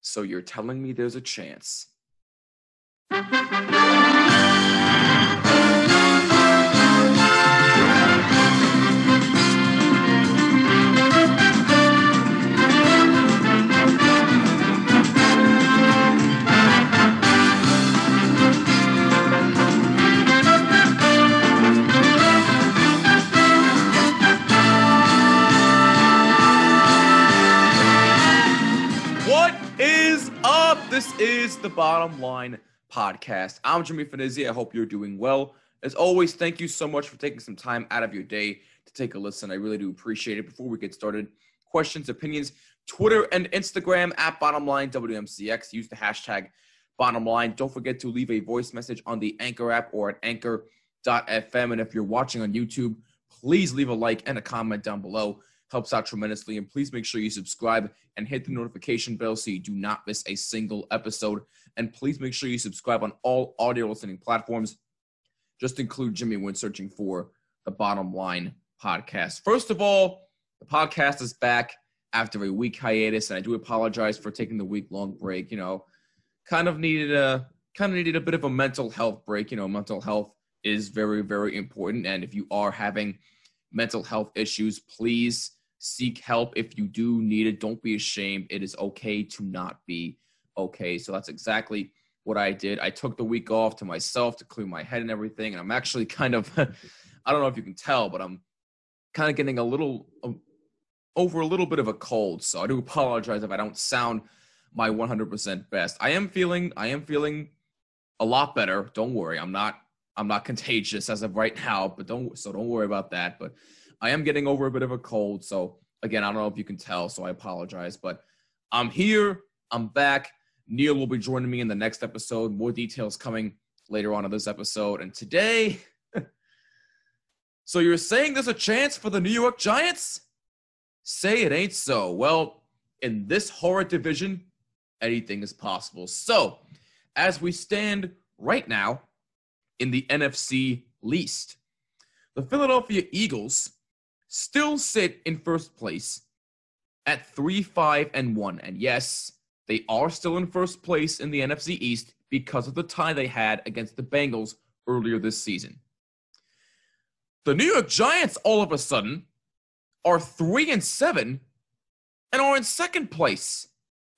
So you're telling me there's a chance? What is up? This is the Bottom Line Podcast. I'm Jimmy Finizzi. I hope you're doing well. As always, thank you so much for taking some time out of your day to take a listen. I really do appreciate it. Before we get started, questions, opinions, Twitter and Instagram at BottomLineWMCX. Use the hashtag BottomLine. Don't forget to leave a voice message on the Anchor app or at Anchor.fm. And if you're watching on YouTube, please leave a like and a comment down below. Helps out tremendously. And please make sure you subscribe and hit the notification bell so you do not miss a single episode. And please make sure you subscribe on all audio listening platforms. Just include Jimmy when searching for the Bottom Line Podcast. First of all, the podcast is back after a week hiatus, and I do apologize for taking the week-long break. Kind of needed a bit of a mental health break. Mental health is very, very important. And if you are having mental health issues, please seek help if you do need it. Don't be ashamed. It is okay to not be okay. So that's exactly what I did. I took the week off to myself to clear my head and everything. And I'm actually kind of, I don't know if you can tell, but I'm kind of getting over a little bit of a cold. So I do apologize if I don't sound my 100% best. I am feeling a lot better. Don't worry. I'm not contagious as of right now, but don't worry about that. But I am getting over a bit of a cold. So again, I don't know if you can tell, so I apologize, but I'm here. I'm back. Neil will be joining me in the next episode. More details coming later on in this episode. And today, so you're saying there's a chance for the New York Giants? Say it ain't so. Well, in this horrid division, anything is possible. So as we stand right now in the NFC least, the Philadelphia Eagles still sit in first place at 3-5-1. And yes, they are still in first place in the NFC East because of the tie they had against the Bengals earlier this season. The New York Giants, all of a sudden, are 3-7 and are in second place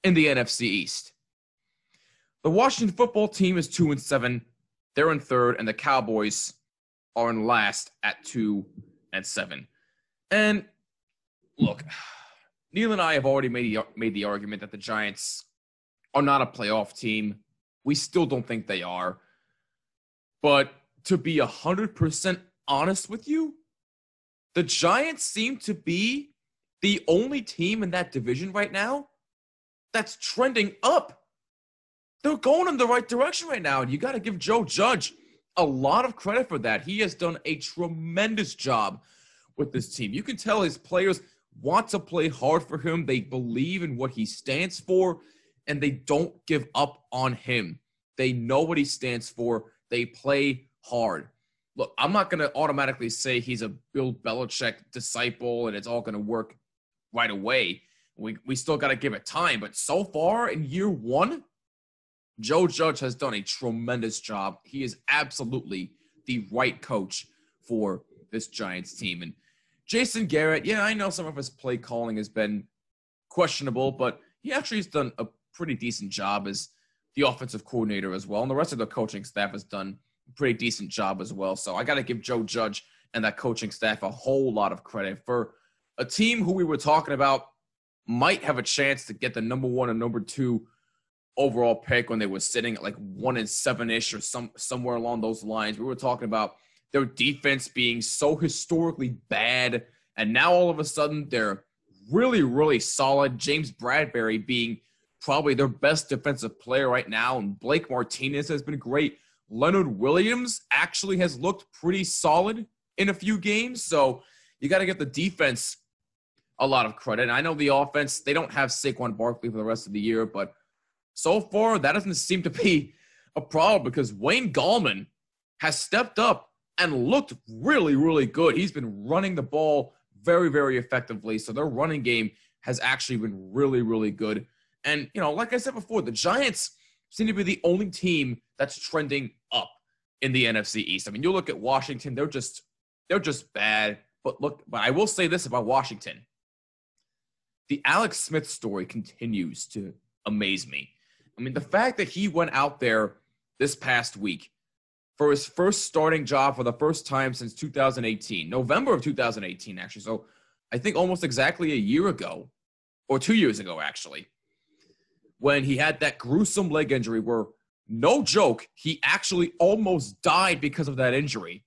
in the NFC East. The Washington football team is 2-7. They're in third, and the Cowboys are in last at 2-7. And look, Neil and I have already made the argument that the Giants are not a playoff team. We still don't think they are. But to be 100% honest with you, the Giants seem to be the only team in that division right now that's trending up. They're going in the right direction right now, and you got to give Joe Judge a lot of credit for that. He has done a tremendous job with this team. You can tell his players want to play hard for him. They believe in what he stands for, and they don't give up on him. They know what he stands for. They play hard. Look, I'm not going to automatically say he's a Bill Belichick disciple and it's all going to work right away. We still got to give it time. But so far in year one, Joe Judge has done a tremendous job. He is absolutely the right coach for this Giants team. And Jason Garrett, yeah, I know some of his play calling has been questionable, but he actually has done a pretty decent job as the offensive coordinator as well. And the rest of the coaching staff has done a pretty decent job as well. So I got to give Joe Judge and that coaching staff a whole lot of credit for a team who we were talking about might have a chance to get the number 1 and number 2 overall pick when they were sitting at like 1-7-ish or somewhere along those lines. We were talking about their defense being so historically bad, and now all of a sudden they're really, really solid. James Bradbury being probably their best defensive player right now, and Blake Martinez has been great. Leonard Williams actually has looked pretty solid in a few games, so you got to give the defense a lot of credit. And I know the offense, they don't have Saquon Barkley for the rest of the year, but so far that doesn't seem to be a problem because Wayne Gallman has stepped up and looked really, really good. He's been running the ball very, very effectively. So their running game has actually been really, really good And, like I said before, the Giants seem to be the only team that's trending up in the NFC East. I mean, you look at Washington, they're just bad. But I will say this about Washington. The Alex Smith story continues to amaze me. I mean, the fact that he went out there this past week for his first starting job for the first time since 2018, November of 2018, actually. So I think almost exactly a year ago, or 2 years ago, actually, when he had that gruesome leg injury where, no joke, he actually almost died because of that injury.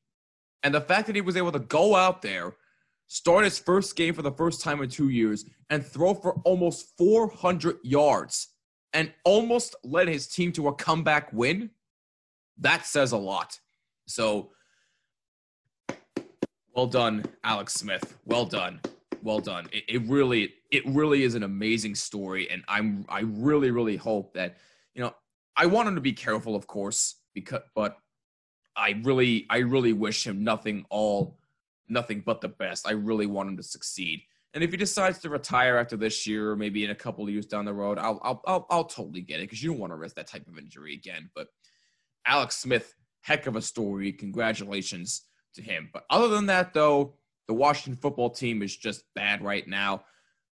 And the fact that he was able to go out there, start his first game for the first time in 2 years, and throw for almost 400 yards and almost led his team to a comeback win, that says a lot. So, well done, Alex Smith. Well done. Well done. It really is an amazing story, and I really, really hope that, I want him to be careful, of course, but I really wish him nothing but the best. I really want him to succeed. And if he decides to retire after this year, or maybe in a couple of years down the road, I'll totally get it, because you don't want to risk that type of injury again. But Alex Smith, heck of a story. Congratulations to him. But other than that, though, the Washington football team is just bad right now.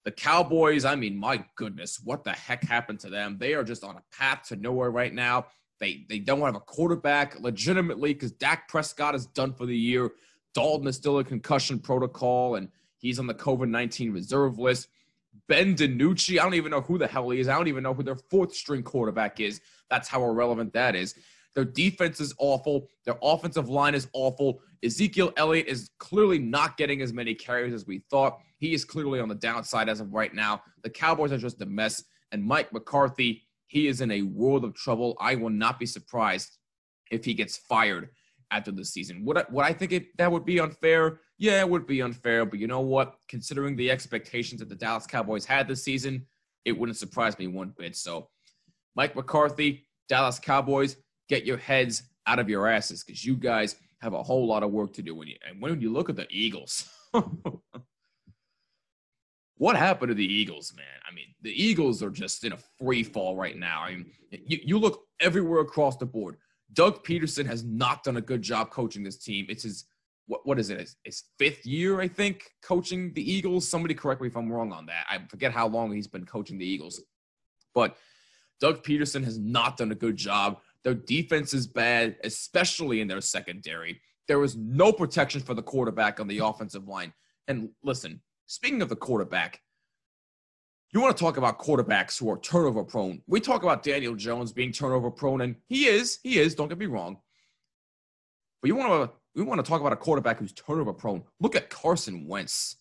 The Cowboys, I mean, my goodness, what the heck happened to them? They are just on a path to nowhere right now. They don't have a quarterback legitimately, because Dak Prescott is done for the year. Dalton is still in concussion protocol, and he's on the COVID-19 reserve list. Ben DiNucci, I don't even know who the hell he is. I don't even know who their fourth-string quarterback is. That's how irrelevant that is. Their defense is awful. Their offensive line is awful. Ezekiel Elliott is clearly not getting as many carries as we thought. He is clearly on the downside as of right now. The Cowboys are just a mess. And Mike McCarthy, he is in a world of trouble. I will not be surprised if he gets fired after the season. Would I think that would be unfair? Yeah, it would be unfair. But you know what? Considering the expectations that the Dallas Cowboys had this season, it wouldn't surprise me one bit. So, Mike McCarthy, Dallas Cowboys, get your heads out of your asses, because you guys have a whole lot of work to do. And when you look at the Eagles, what happened to the Eagles, man? I mean, the Eagles are just in a free fall right now. I mean, you look everywhere across the board. Doug Peterson has not done a good job coaching this team. It's his, what is it? His fifth year, I think, coaching the Eagles. Somebody correct me if I'm wrong on that. I forget how long he's been coaching the Eagles. But Doug Peterson has not done a good job. Their defense is bad, especially in their secondary. There was no protection for the quarterback on the offensive line. And listen, speaking of the quarterback, you want to talk about quarterbacks who are turnover prone. We talk about Daniel Jones being turnover prone, and he is, don't get me wrong. But we want to talk about a quarterback who's turnover prone. Look at Carson Wentz.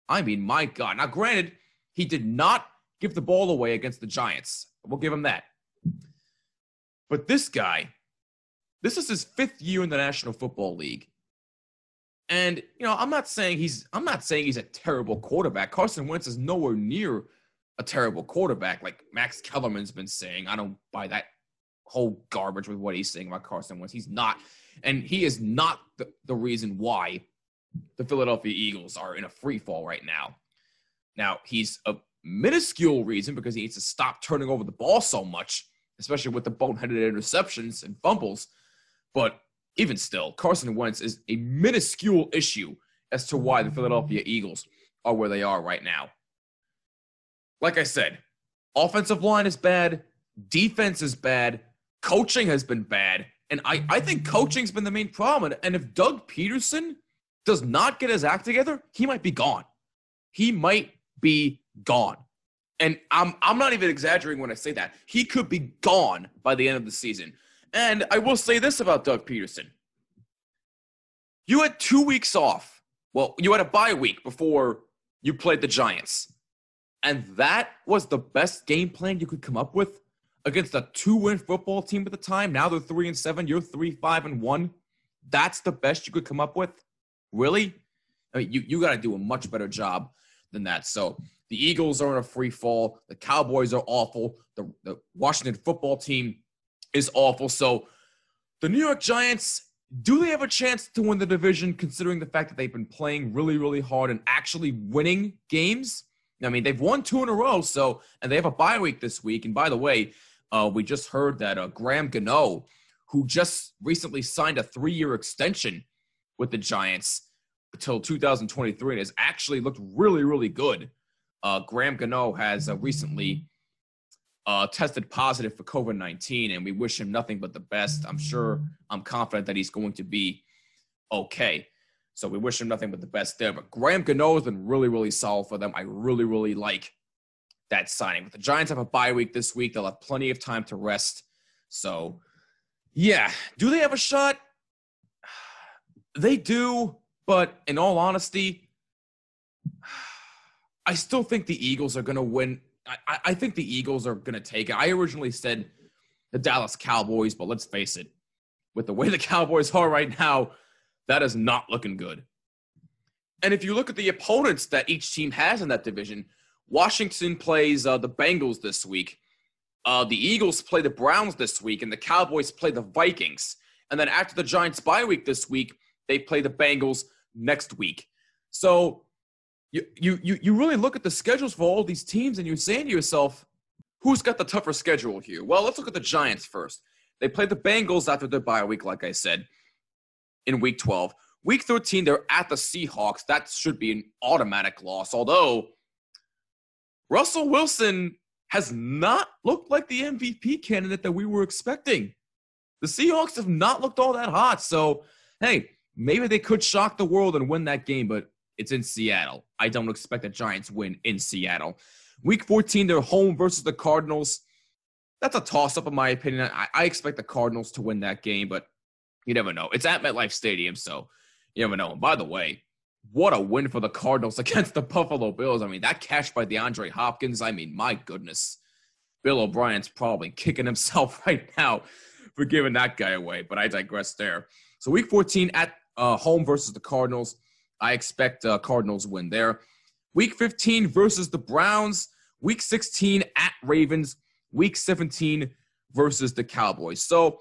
I mean, my God. Now, granted, he did not give the ball away against the Giants. We'll give him that. But this guy, this is his fifth year in the National Football League. And, I'm not saying he's a terrible quarterback. Carson Wentz is nowhere near a terrible quarterback like Max Kellerman's been saying. I don't buy that whole garbage with what he's saying about Carson Wentz. He's not. And he is not the reason why the Philadelphia Eagles are in a free fall right now. Now, he's a minuscule reason because he needs to stop turning over the ball so much, especially with the boneheaded interceptions and fumbles. But even still, Carson Wentz is a minuscule issue as to why the Philadelphia Eagles are where they are right now. Like I said, offensive line is bad, defense is bad, coaching has been bad, and I think coaching's been the main problem. And if Doug Peterson does not get his act together, he might be gone. He might be gone. And I'm not even exaggerating when I say that. He could be gone by the end of the season. And I will say this about Doug Peterson. You had 2 weeks off. Well, you had a bye week before you played the Giants. And that was the best game plan you could come up with against a 2-win football team at the time. Now they're 3-7. You're 3-5-1. That's the best you could come up with? Really? I mean, you got to do a much better job than that. So the Eagles are in a free fall. The Cowboys are awful. The Washington football team is awful. So the New York Giants, do they have a chance to win the division considering the fact that they've been playing really, really hard and actually winning games? I mean, they've won 2 in a row, and they have a bye week this week. And by the way, we just heard that Graham Gano, who just recently signed a 3-year extension with the Giants until 2023 and has actually looked really, really good. Graham Gano has recently tested positive for COVID-19, and we wish him nothing but the best. I'm confident that he's going to be okay. So we wish him nothing but the best there. But Graham Gano has been really, really solid for them. I really, really like that signing. But the Giants have a bye week this week. They'll have plenty of time to rest. So, yeah. Do they have a shot? They do. But in all honesty, I still think the Eagles are going to win. I think the Eagles are going to take it. I originally said the Dallas Cowboys, but let's face it. With the way the Cowboys are right now, that is not looking good. And if you look at the opponents that each team has in that division, Washington plays the Bengals this week. The Eagles play the Browns this week, and the Cowboys play the Vikings. And then after the Giants' bye week this week, they play the Bengals next week. So you really look at the schedules for all these teams, and you're saying to yourself, who's got the tougher schedule here? Well, let's look at the Giants first. They play the Bengals after their bye week, like I said, in Week 12. Week 13, they're at the Seahawks. That should be an automatic loss, although Russell Wilson has not looked like the MVP candidate that we were expecting. The Seahawks have not looked all that hot, so, hey, maybe they could shock the world and win that game, but it's in Seattle. I don't expect the Giants win in Seattle. Week 14, they're home versus the Cardinals. That's a toss-up in my opinion. I expect the Cardinals to win that game, but you never know. It's at MetLife Stadium, so you never know. And by the way, what a win for the Cardinals against the Buffalo Bills. I mean, that catch by DeAndre Hopkins, I mean, my goodness. Bill O'Brien's probably kicking himself right now for giving that guy away, but I digress there. So Week 14 at home versus the Cardinals. I expect Cardinals win there. Week 15 versus the Browns. Week 16 at Ravens. Week 17 versus the Cowboys. So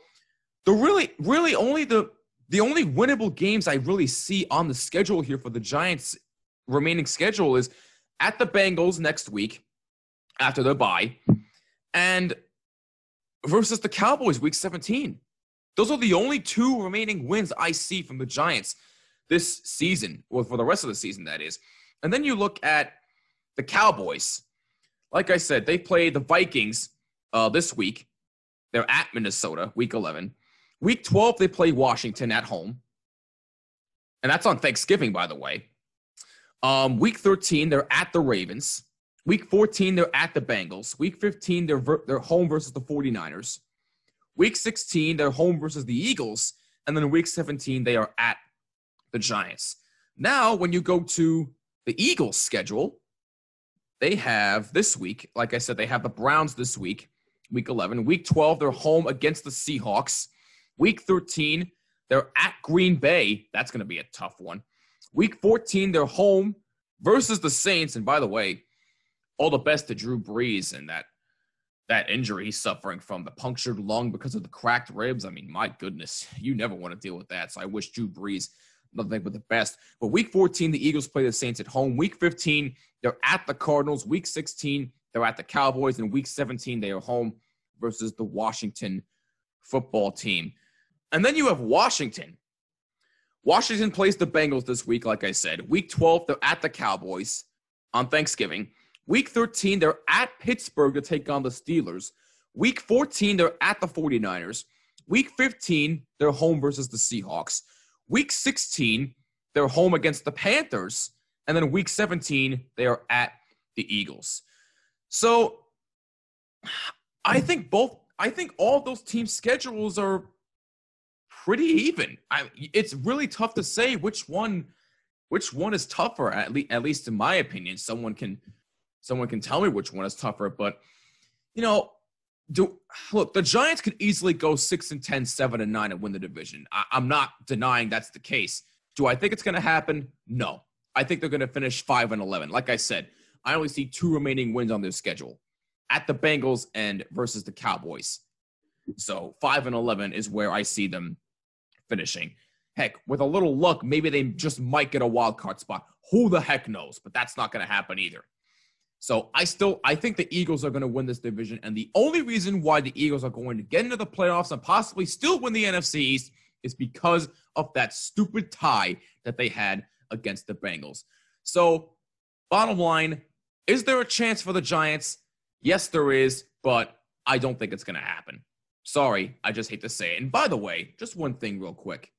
the really only the only winnable games I really see on the schedule here for the Giants' remaining schedule is at the Bengals next week after their bye and versus the Cowboys Week 17. Those are the only 2 remaining wins I see from the Giants this season, or for the rest of the season, that is. And then you look at the Cowboys. Like I said, they play the Vikings this week. They're at Minnesota, Week 11. Week 12, they play Washington at home. And that's on Thanksgiving, by the way. Week 13, they're at the Ravens. Week 14, they're at the Bengals. Week 15, they're home versus the 49ers. Week 16, they're home versus the Eagles. And then Week 17, they are at the Giants. Now, when you go to the Eagles' schedule, they have this week, like I said, they have the Browns this week, Week 11. Week 12, they're home against the Seahawks. Week 13, they're at Green Bay. That's going to be a tough one. Week 14, they're home versus the Saints. And by the way, all the best to Drew Brees and that injury he's suffering from, the punctured lung because of the cracked ribs. I mean, my goodness, you never want to deal with that. So I wish Drew Brees nothing but the best. But Week 14, the Eagles play the Saints at home. Week 15, they're at the Cardinals. Week 16, they're at the Cowboys. And Week 17, they are home versus the Washington football team. And then you have Washington. Washington plays the Bengals this week, like I said. Week 12, they're at the Cowboys on Thanksgiving. Week 13, they're at Pittsburgh to take on the Steelers. Week 14, they're at the 49ers. Week 15, they're home versus the Seahawks. Week 16, they're home against the Panthers. And then Week 17, they are at the Eagles. So I think all those teams' schedules are pretty even. It's really tough to say which one is tougher, at least in my opinion. Someone can tell me which one is tougher, but look, the Giants could easily go 6-10, 7-9 and win the division. I'm not denying that's the case. Do I think it's going to happen? No. I think they're going to finish 5-11. Like I said, I only see 2 remaining wins on their schedule at the Bengals and versus the Cowboys. So 5-11 is where I see them finishing. Heck, with a little luck, maybe they just might get a wild card spot. Who the heck knows? But that's not going to happen either. So I think the Eagles are going to win this division. And the only reason why the Eagles are going to get into the playoffs and possibly still win the NFC East is because of that stupid tie that they had against the Bengals. So bottom line, is there a chance for the Giants? Yes, there is, but I don't think it's going to happen. Sorry, I just hate to say it. And by the way, just one thing real quick.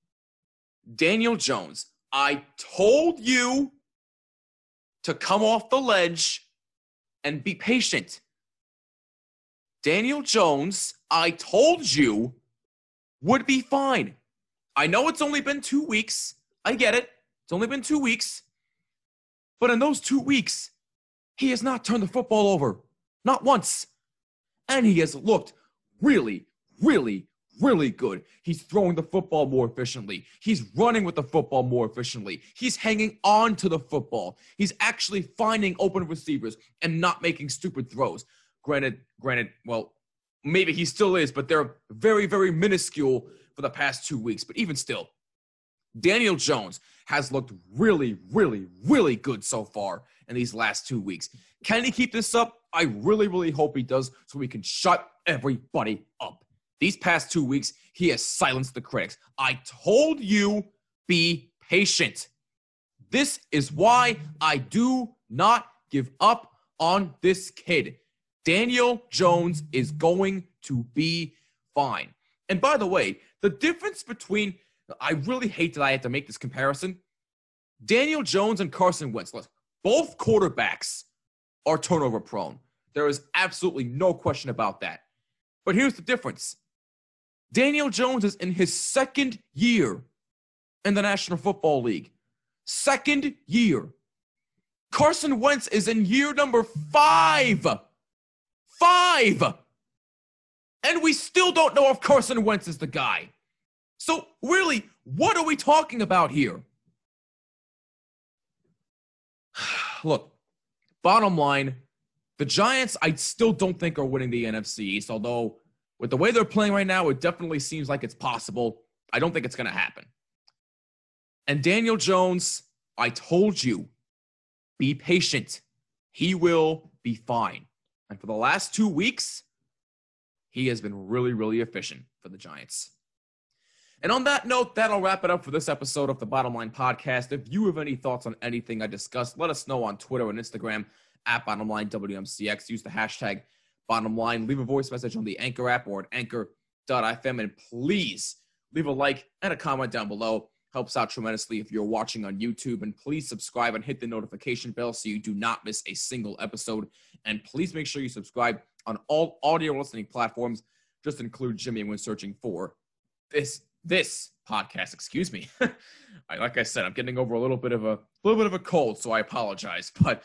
Daniel Jones, I told you to come off the ledge and be patient. Daniel Jones, I told you, would be fine. I know it's only been 2 weeks. I get it. It's only been 2 weeks. But in those 2 weeks, he has not turned the football over. Not once. And he has looked really, really, really good. He's throwing the football more efficiently. He's running with the football more efficiently. He's hanging on to the football. He's actually finding open receivers and not making stupid throws. Granted, well, maybe he still is, but they're very, very minuscule for the past 2 weeks. But even still, Daniel Jones has looked really, really, really good so far in these last 2 weeks. Can he keep this up? I really, really hope he does so we can shut everybody up. These past 2 weeks, he has silenced the critics. I told you, be patient. This is why I do not give up on this kid. Daniel Jones is going to be fine. And by the way, the difference between, I really hate that I have to make this comparison. Daniel Jones and Carson Wentz, both quarterbacks are turnover prone. There is absolutely no question about that. But here's the difference. Daniel Jones is in his second year in the National Football League. Second year. Carson Wentz is in year number 5. 5! And we still don't know if Carson Wentz is the guy. So really, what are we talking about here? Look, bottom line, the Giants, I still don't think are winning the NFC East, although with the way they're playing right now, it definitely seems like it's possible. I don't think it's going to happen. And Daniel Jones, I told you, be patient. He will be fine. And for the last 2 weeks, he has been really, really efficient for the Giants. And on that note, that'll wrap it up for this episode of the Bottom Line Podcast. If you have any thoughts on anything I discussed, let us know on Twitter and Instagram at BottomLineWMCX. Use the hashtag BottomLine. Leave a voice message on the Anchor app or at anchor.fm. And please leave a like and a comment down below. Helps out tremendously if you're watching on YouTube. And please subscribe and hit the notification bell so you do not miss a single episode. And please make sure you subscribe on all audio listening platforms. Just include Jimmy when searching for this podcast. Excuse me. Like I said, I'm getting over a little bit of a cold, so I apologize. But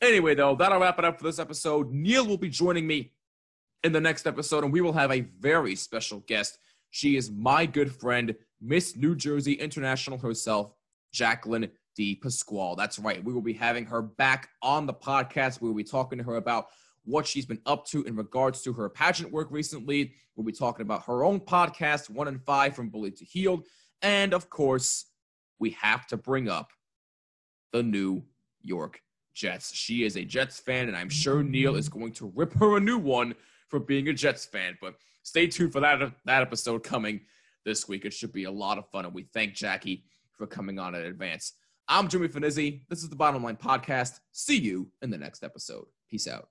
anyway, though, that'll wrap it up for this episode. Neil will be joining me in the next episode, and we will have a very special guest. She is my good friend, Miss New Jersey International herself, Jacqueline D. Pasquale. That's right. We will be having her back on the podcast. We will be talking to her about what she's been up to in regards to her pageant work recently. We'll be talking about her own podcast, 1 and 5 from Bullied to Healed. And, of course, we have to bring up the New York Jets. She is a Jets fan, and I'm sure Neil is going to rip her a new one for being a Jets fan. But stay tuned for that episode coming this week. It should be a lot of fun, and we thank Jackie for coming on in advance. I'm Jimmy Finizzi. This is the Bottom Line Podcast. See you in the next episode. Peace out.